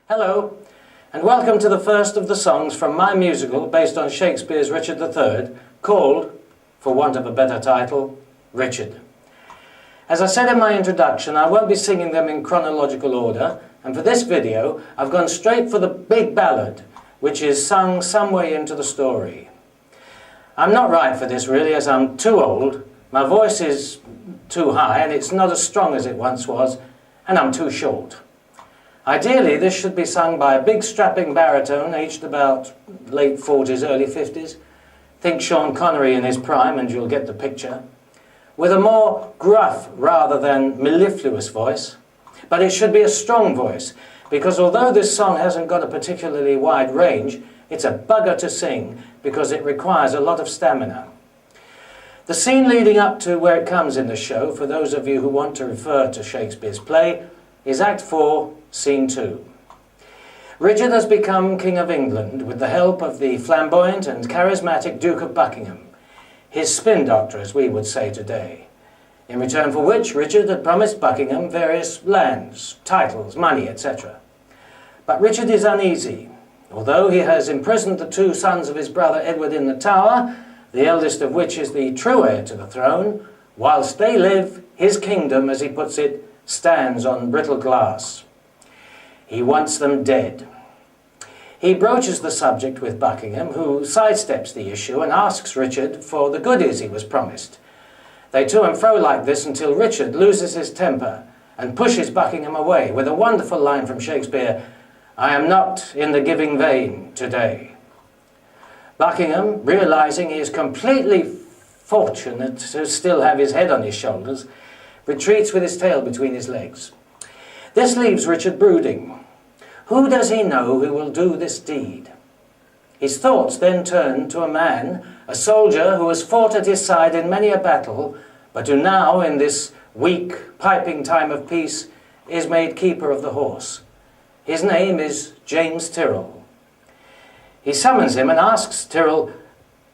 Hello, and welcome to the first of the songs from my musical based on Shakespeare's Richard III, called, for want of a better title, Richard. As I said in my introduction, I won't be singing them in chronological order, and for this video, I've gone straight for the big ballad, which is sung some way into the story. I'm not right for this really, as I'm too old, my voice is too high, and it's not as strong as it once was, and I'm too short. Ideally, this should be sung by a big strapping baritone aged about late 40s, early 50s. Think Sean Connery in his prime and you'll get the picture. With a more gruff rather than mellifluous voice. But it should be a strong voice, because although this song hasn't got a particularly wide range, it's a bugger to sing because it requires a lot of stamina. The scene leading up to where it comes in the show, for those of you who want to refer to Shakespeare's play, is Act 4, Scene 2. Richard has become King of England with the help of the flamboyant and charismatic Duke of Buckingham, his spin doctor, as we would say today, in return for which Richard had promised Buckingham various lands, titles, money, etc. But Richard is uneasy. Although he has imprisoned the two sons of his brother Edward in the Tower, the eldest of which is the true heir to the throne, whilst they live, his kingdom, as he puts it, stands on brittle glass. He wants them dead. He broaches the subject with Buckingham, who sidesteps the issue and asks Richard for the goodies he was promised. They to and fro like this until Richard loses his temper and pushes Buckingham away with a wonderful line from Shakespeare, "I am not in the giving vein today." Buckingham, realizing he is completely fortunate to still have his head on his shoulders, retreats with his tail between his legs. This leaves Richard brooding. Who does he know who will do this deed? His thoughts then turn to a man, a soldier who has fought at his side in many a battle, but who now, in this weak, piping time of peace, is made keeper of the horse. His name is James Tyrrell. He summons him and asks Tyrrell,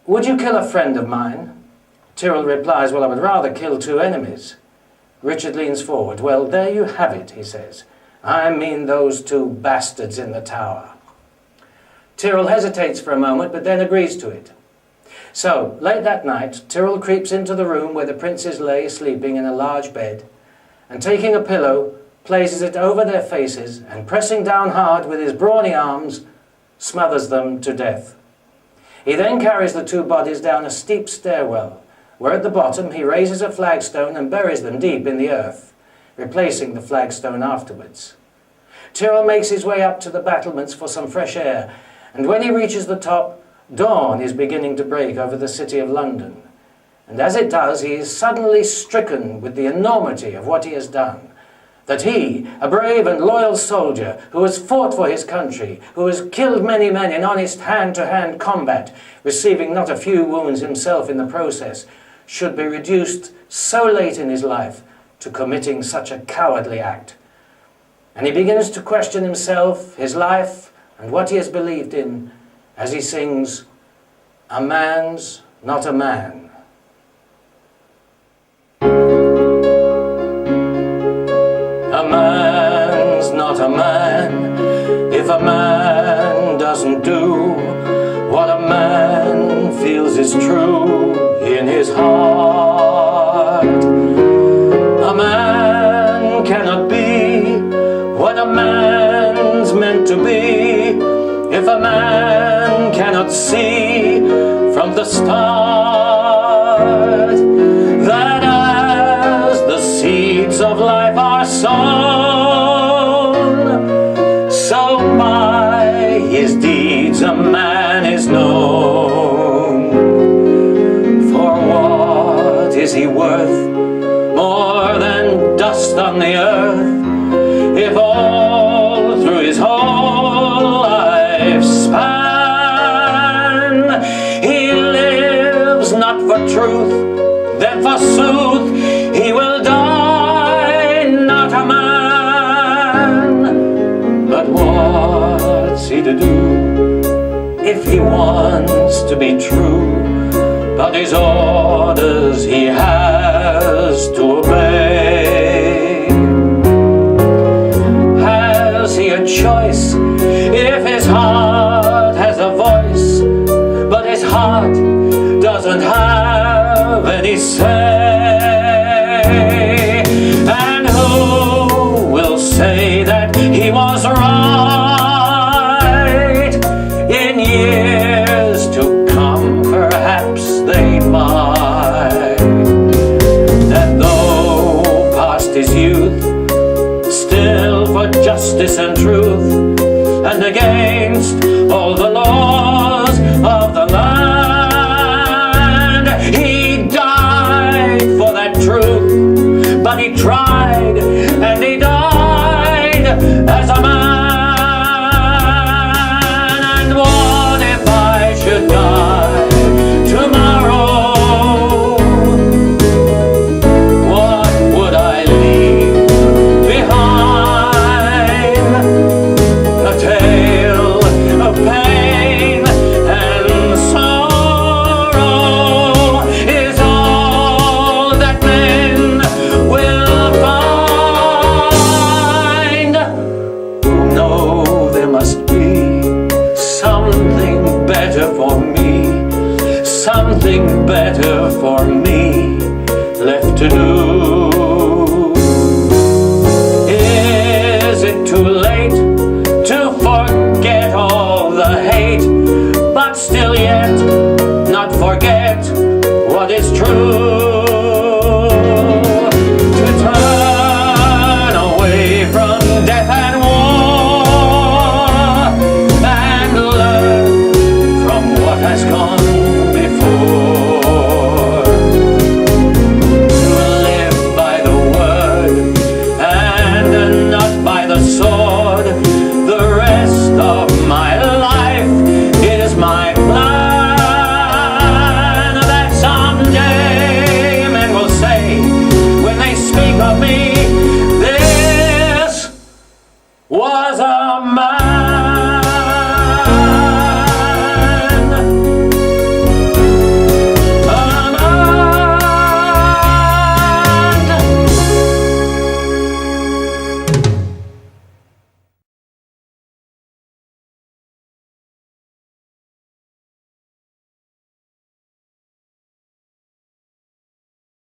"Would you kill a friend of mine?" Tyrrell replies, "Well, I would rather kill two enemies." Richard leans forward. "Well, there you have it," he says. "I mean those two bastards in the Tower." Tyrrell hesitates for a moment, but then agrees to it. So, late that night, Tyrrell creeps into the room where the princes lay sleeping in a large bed, and taking a pillow, places it over their faces, and pressing down hard with his brawny arms, smothers them to death. He then carries the two bodies down a steep stairwell, where at the bottom he raises a flagstone and buries them deep in the earth, replacing the flagstone afterwards. Tyrrell makes his way up to the battlements for some fresh air, and when he reaches the top, dawn is beginning to break over the city of London. And as it does, he is suddenly stricken with the enormity of what he has done. That he, a brave and loyal soldier, who has fought for his country, who has killed many men in honest hand-to-hand combat, receiving not a few wounds himself in the process, should be reduced so late in his life to committing such a cowardly act. And he begins to question himself, his life, and what he has believed in, as he sings, "A man's not a man." A man's not a man if a man doesn't do what a man feels is true in his heart. A man cannot be what a man's meant to be if a man cannot see from the start that as the seeds of life are sown, so by his deeds a man is known. For what is he worth more than dust on the earth, if all through his whole lifespan he lives not for truth, then forsooth he will die not a man. But what's he to do if he wants to be true? But his orders he has to obey. Has he a choice have any say? And who will say that he was right? In years to come, perhaps they might. And though past his youth, still for justice and truth, and against all the laws of the land, he died for that truth. But he tried and he died as a man. And what if I should die tomorrow? What would I leave behind? A tale of pain and sorrow is all that men will find. No, there must be something better for me, something better for me left to do. Is it too late to forget all the hate, but still yet not forget what is true?